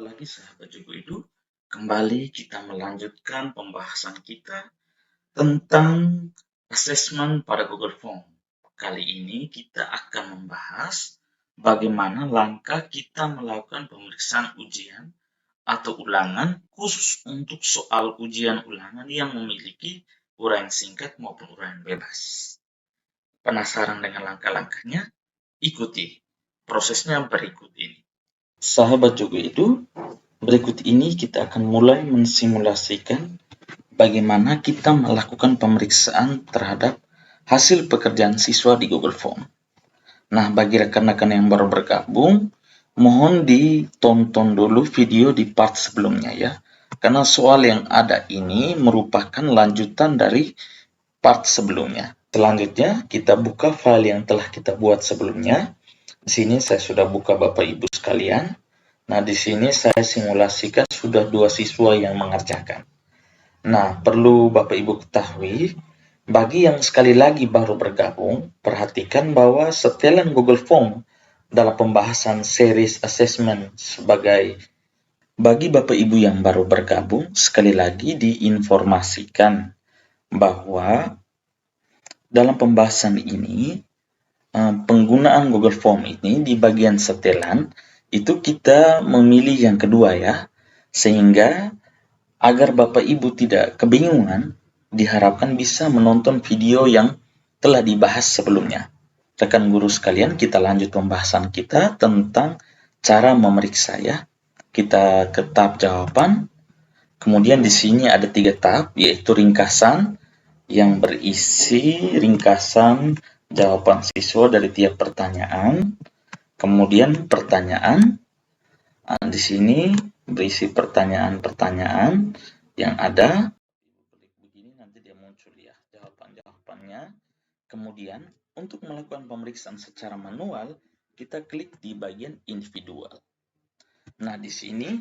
lagi sahabat Jugo Edu, kembali kita melanjutkan pembahasan kita tentang asesmen pada Google Form. Kali ini kita akan membahas bagaimana langkah kita melakukan pemeriksaan ujian atau ulangan khusus untuk soal ujian ulangan yang memiliki uraian singkat maupun uraian bebas. Penasaran dengan langkah-langkahnya? Ikuti prosesnya berikut ini. Sahabat Jugo Edu, berikut ini kita akan mulai mensimulasikan bagaimana kita melakukan pemeriksaan terhadap hasil pekerjaan siswa di Google Form. Nah, bagi rekan-rekan yang baru bergabung, mohon ditonton dulu video di part sebelumnya ya. Karena soal yang ada ini merupakan lanjutan dari part sebelumnya. Selanjutnya, kita buka file yang telah kita buat sebelumnya. Di sini saya sudah buka Bapak Ibu sekalian. Nah, di sini saya simulasikan sudah 2 siswa yang mengerjakan. Nah, perlu Bapak Ibu ketahui, bagi yang sekali lagi baru bergabung, perhatikan bahwa setelan Google Form dalam pembahasan series assessment bagi Bapak Ibu yang baru bergabung, sekali lagi diinformasikan bahwa dalam pembahasan ini, penggunaan Google Form ini di bagian setelan itu kita memilih yang kedua ya, sehingga agar Bapak Ibu tidak kebingungan, diharapkan bisa menonton video yang telah dibahas sebelumnya. Rekan guru sekalian, kita lanjut pembahasan kita tentang cara memeriksa ya. Kita ke tahap jawaban, kemudian di sini ada 3 tahap, yaitu ringkasan yang berisi ringkasan jawaban siswa dari tiap pertanyaan, kemudian pertanyaan. Di sini berisi pertanyaan-pertanyaan yang ada. Begini nanti dia muncul ya jawaban-jawabannya. Kemudian untuk melakukan pemeriksaan secara manual, kita klik di bagian individual. Nah, di sini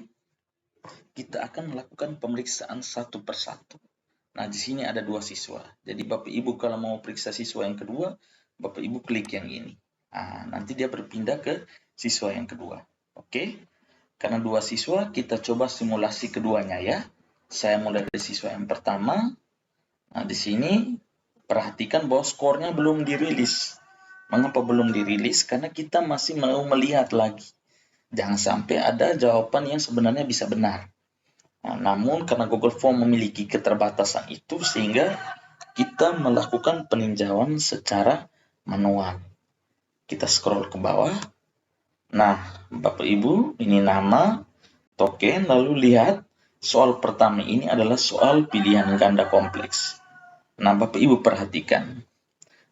kita akan melakukan pemeriksaan satu persatu. Nah, di sini ada 2 siswa. Jadi Bapak Ibu kalau mau periksa siswa yang kedua, Bapak Ibu klik yang ini. Nah, nanti dia berpindah ke siswa yang kedua. Oke? Karena 2 siswa, kita coba simulasi keduanya ya. Saya mulai dari siswa yang pertama. Nah, di sini perhatikan bahwa skornya belum dirilis. Mengapa belum dirilis? Karena kita masih mau melihat lagi. Jangan sampai ada jawaban yang sebenarnya bisa benar. Nah, namun karena Google Form memiliki keterbatasan itu sehingga kita melakukan peninjauan secara manual. Kita scroll ke bawah. Nah, Bapak Ibu, ini nama, token, lalu lihat soal pertama ini adalah soal pilihan ganda kompleks. Nah, Bapak Ibu perhatikan.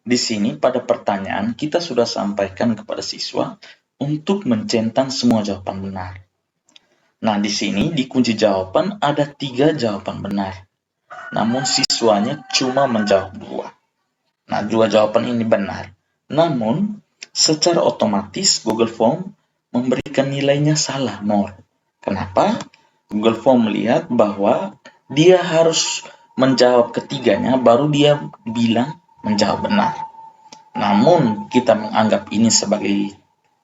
Di sini pada pertanyaan kita sudah sampaikan kepada siswa untuk mencentang semua jawaban benar. Nah, di sini di kunci jawaban ada 3 jawaban benar. Namun siswanya cuma menjawab 2. Nah, 2 jawaban ini benar. Namun, secara otomatis Google Form memberikan nilainya salah, 0. Kenapa? Google Form melihat bahwa dia harus menjawab ketiganya, baru dia bilang menjawab benar. Namun, kita menganggap ini sebagai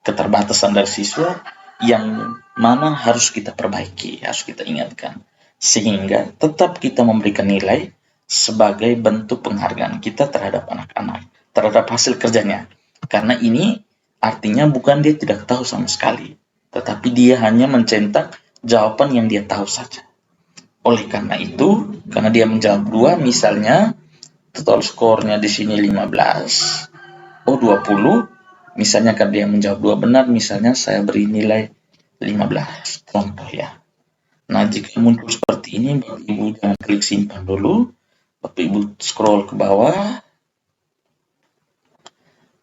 keterbatasan dari siswa, yang mana harus kita perbaiki, harus kita ingatkan. Sehingga tetap kita memberikan nilai sebagai bentuk penghargaan kita terhadap anak-anak, terhadap hasil kerjanya. Karena ini artinya bukan dia tidak tahu sama sekali, tetapi dia hanya mencetak jawaban yang dia tahu saja. Oleh karena itu, karena dia menjawab 2, misalnya total skornya di sini 15, 20, misalnya kan dia menjawab 2 benar, misalnya saya beri nilai 15, contoh ya. Nah, jika muncul seperti ini, Bapak Ibu jangan klik simpan dulu. Bapak Ibu scroll ke bawah.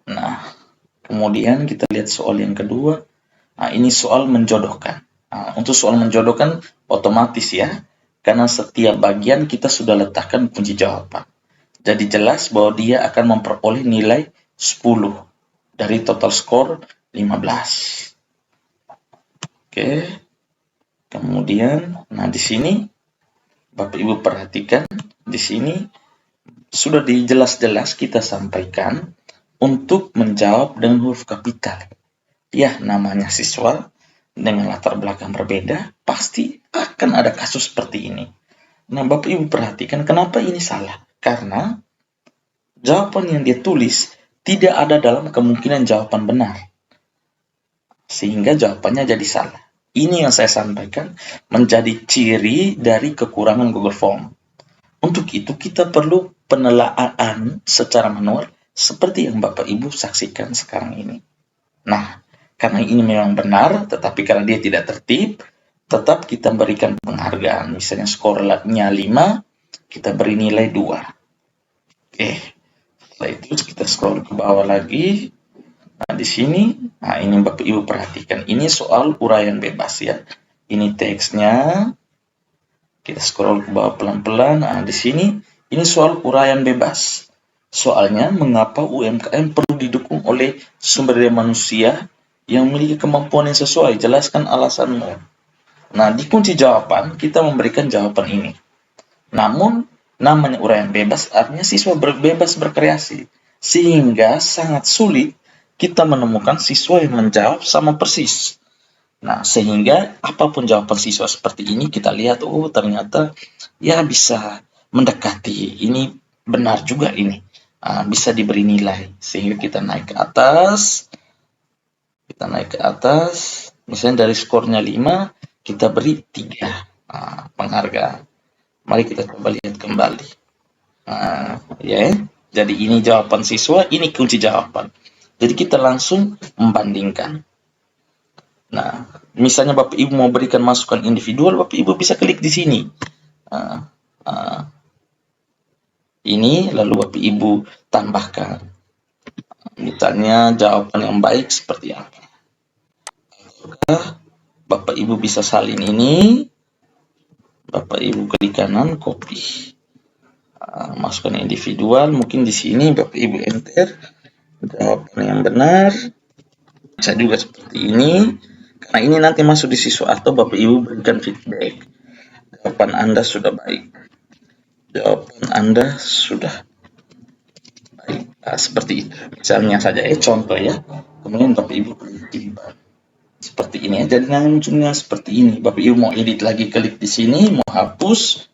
Nah, kemudian kita lihat soal yang kedua. Nah, ini soal menjodohkan. Nah, untuk soal menjodohkan otomatis ya, karena setiap bagian kita sudah letakkan kunci jawaban. Jadi jelas bahwa dia akan memperoleh nilai 10 dari total skor 15. Oke. Kemudian, nah di sini Bapak Ibu perhatikan, di sini sudah dijelas-jelas kita sampaikan untuk menjawab dengan huruf kapital. Ya, namanya siswa, dengan latar belakang berbeda, pasti akan ada kasus seperti ini. Nah, Bapak Ibu perhatikan kenapa ini salah. Karena jawaban yang dia tulis tidak ada dalam kemungkinan jawaban benar. Sehingga jawabannya jadi salah. Ini yang saya sampaikan menjadi ciri dari kekurangan Google Form. Untuk itu kita perlu penelaahan secara manual seperti yang Bapak Ibu saksikan sekarang ini. Nah, karena ini memang benar, tetapi karena dia tidak tertib, tetap kita berikan penghargaan. Misalnya skornya 5, kita beri nilai 2. Oke, setelah itu kita scroll ke bawah lagi. Nah, di sini, ini Bapak Ibu perhatikan. Ini soal uraian bebas ya. Ini teksnya. Kita scroll ke bawah pelan-pelan. Nah, di sini, ini soal uraian bebas. Soalnya, mengapa UMKM perlu didukung oleh sumber daya manusia yang memiliki kemampuan yang sesuai? Jelaskan alasanmu. Nah, di kunci jawaban, kita memberikan jawaban ini. Namun, namanya uraian bebas artinya siswa bebas berkreasi. Sehingga sangat sulit kita menemukan siswa yang menjawab sama persis. Nah, sehingga apapun jawaban siswa seperti ini, kita lihat, oh ternyata ya bisa mendekati, ini benar juga ini. Bisa diberi nilai, sehingga kita naik ke atas, misalnya dari skornya 5, kita beri 3 penghargaan. Mari kita coba lihat kembali. Ya, jadi ini jawaban siswa, ini kunci jawaban. Jadi kita langsung membandingkan. Nah, misalnya Bapak Ibu mau berikan masukan individual, Bapak Ibu bisa klik di sini. Ini lalu Bapak Ibu tambahkan. Misalnya jawaban yang baik seperti apa. Bapak Ibu bisa salin ini. Bapak Ibu klik kanan, copy. Masukkan individual, mungkin di sini Bapak Ibu enter jawaban yang benar. Bisa juga seperti ini. Karena ini nanti masuk di siswa atau Bapak Ibu berikan feedback. Jawaban Anda sudah baik. Jawaban Anda sudah baik. Seperti itu. Misalnya saja contoh ya. Kemudian Bapak Ibu klik timbal. Seperti ini. Jadi munculnya seperti ini. Bapak Ibu mau edit lagi, klik di sini. Mau hapus,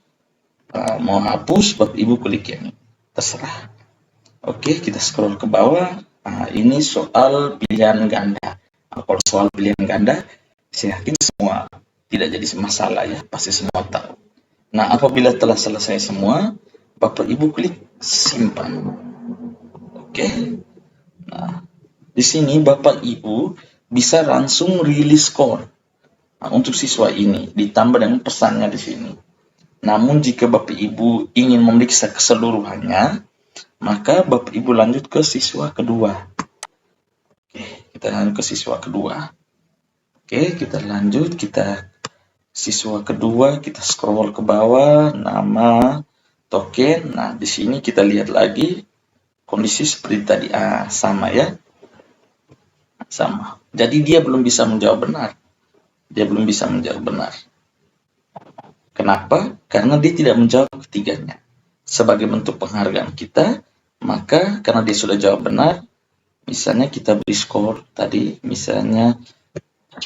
Bapak Ibu klik yang ini. Terserah. Oke, kita scroll ke bawah. Ini soal pilihan ganda. Kalau soal pilihan ganda, saya yakin semua tidak jadi masalah ya, pasti semua tahu. Nah, apabila telah selesai semua, Bapak Ibu klik simpan. Oke. Nah, di sini Bapak Ibu bisa langsung rilis skor. Untuk siswa ini ditambah dengan pesannya di sini. Namun jika Bapak Ibu ingin memeriksa keseluruhannya, maka Bapak Ibu lanjut ke siswa kedua. Oke, kita lanjut ke siswa kedua. Oke, kita lanjut, kita siswa kedua, kita scroll ke bawah, nama, token. Nah, di sini kita lihat lagi kondisi seperti tadi. Sama ya. Sama. Jadi dia belum bisa menjawab benar. Kenapa? Karena dia tidak menjawab ketiganya. Sebagai bentuk penghargaan kita, maka karena dia sudah jawab benar, misalnya kita beri skor tadi, misalnya 10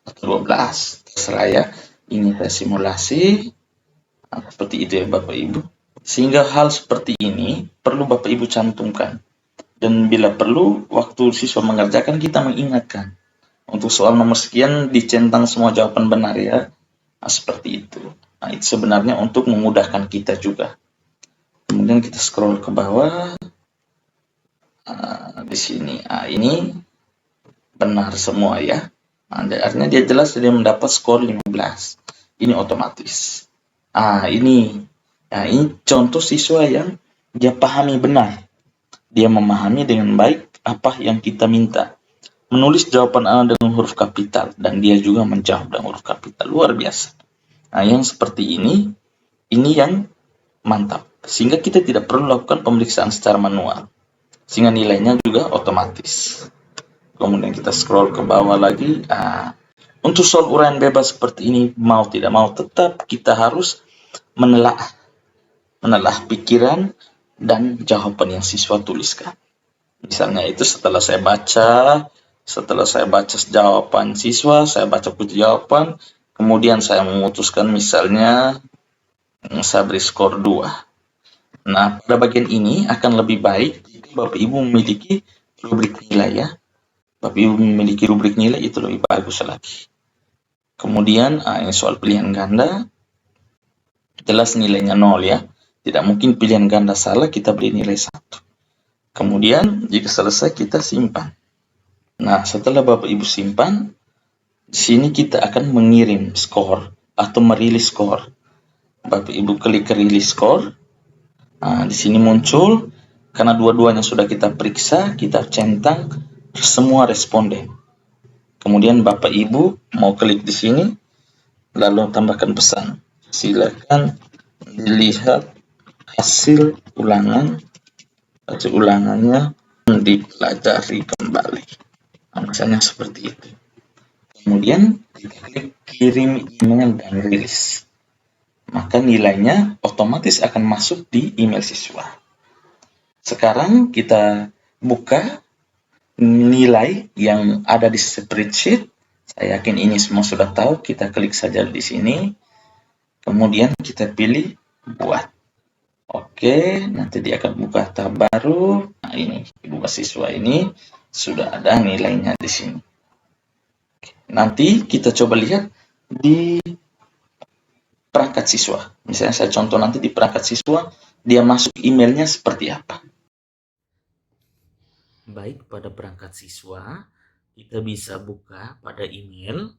atau 12, terserah ya. Ini simulasi, seperti itu ya Bapak Ibu. Sehingga hal seperti ini perlu Bapak Ibu cantumkan. Dan bila perlu, waktu siswa mengerjakan, kita mengingatkan. Untuk soal nomor sekian, dicentang semua jawaban benar ya. Seperti itu. Nah, itu sebenarnya untuk memudahkan kita juga. Kemudian kita scroll ke bawah. Di sini, ini benar semua ya. Artinya dia jelas dia mendapat skor 15. Ini otomatis. Ini contoh siswa yang dia pahami benar. Dia memahami dengan baik apa yang kita minta. Menulis jawaban A dengan huruf kapital, dan dia juga menjawab dengan huruf kapital. Luar biasa. Yang seperti ini yang mantap. Sehingga kita tidak perlu lakukan pemeriksaan secara manual. Sehingga nilainya juga otomatis. Kemudian kita scroll ke bawah lagi. Untuk soal uraian bebas seperti ini, mau tidak mau tetap kita harus menelah pikiran dan jawaban yang siswa tuliskan. Misalnya itu setelah saya baca, Setelah saya baca jawaban siswa, saya baca kunci jawaban, kemudian saya memutuskan misalnya saya beri skor 2. Nah, pada bagian ini akan lebih baik jika Bapak Ibu memiliki rubrik nilai ya. Bapak Ibu memiliki rubrik nilai itu lebih bagus lagi. Kemudian ini soal pilihan ganda, jelas nilainya 0 ya. Tidak mungkin pilihan ganda salah kita beri nilai 1. Kemudian jika selesai kita simpan. Nah, setelah Bapak Ibu simpan, di sini kita akan mengirim skor atau merilis skor. Bapak Ibu klik rilis skor. Nah, di sini muncul karena dua-duanya sudah kita periksa, kita centang semua responden. Kemudian Bapak Ibu mau klik di sini, lalu tambahkan pesan. Silakan dilihat hasil ulangan atau ulangannya dipelajari kembali. Nah, misalnya seperti itu. Kemudian kita klik kirim email dan rilis. Maka nilainya otomatis akan masuk di email siswa. Sekarang kita buka nilai yang ada di spreadsheet. Saya yakin ini semua sudah tahu. Kita klik saja di sini. Kemudian kita pilih buat. Oke, nanti dia akan buka tab baru. Nah, ini ibu mahasiswa ini sudah ada nilainya di sini. Nanti kita coba lihat di perangkat siswa. Misalnya saya contoh nanti di perangkat siswa, dia masuk emailnya seperti apa. Baik, pada perangkat siswa, kita bisa buka pada email.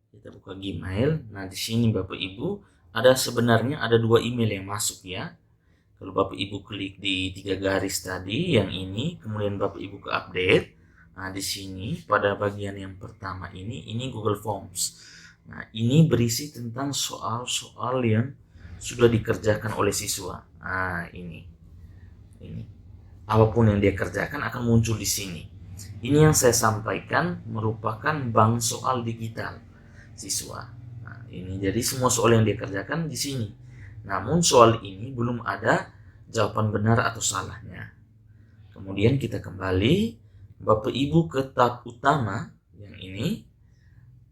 Kita buka Gmail. Nah, di sini Bapak Ibu, sebenarnya ada 2 email yang masuk ya. Kalau Bapak Ibu klik di 3 garis tadi, yang ini, kemudian Bapak Ibu ke update. Nah, di sini pada bagian yang pertama ini Google Forms. Nah, ini berisi tentang soal-soal yang sudah dikerjakan oleh siswa. Nah, ini. Apapun yang dia kerjakan akan muncul di sini. Ini yang saya sampaikan merupakan bank soal digital siswa. Nah, ini jadi semua soal yang dia kerjakan di sini. Namun soal ini belum ada jawaban benar atau salahnya. Kemudian kita kembali, Bapak Ibu ke tab utama yang ini.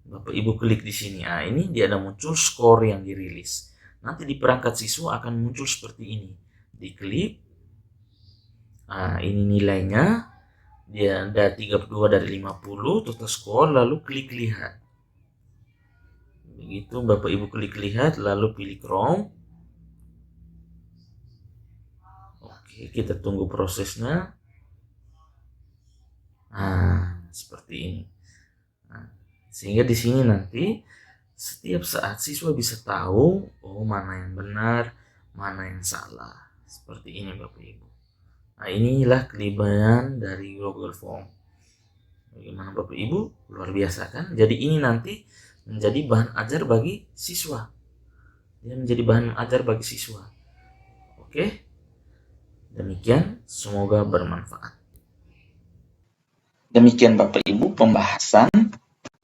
Bapak Ibu klik di sini. Nah, ini dia ada muncul skor yang dirilis. Nanti di perangkat siswa akan muncul seperti ini. Diklik. Nah, ini nilainya. Dia ada 32 dari 50 total skor, lalu klik lihat. Begitu Bapak Ibu klik lihat, lalu pilih Chrome. Oke, kita tunggu prosesnya. Nah, seperti ini. Nah, sehingga di sini nanti setiap saat siswa bisa tahu mana yang benar, mana yang salah. Seperti ini Bapak Ibu. Nah, inilah kelebihan dari Google Form. Bagaimana Bapak Ibu? Luar biasa kan? Jadi ini nanti menjadi bahan ajar bagi siswa. Dia menjadi bahan ajar bagi siswa. Oke? Demikian, semoga bermanfaat. Demikian Bapak Ibu pembahasan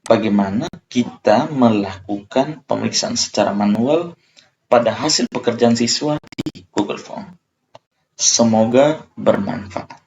bagaimana kita melakukan pemeriksaan secara manual pada hasil pekerjaan siswa di Google Form. Semoga bermanfaat.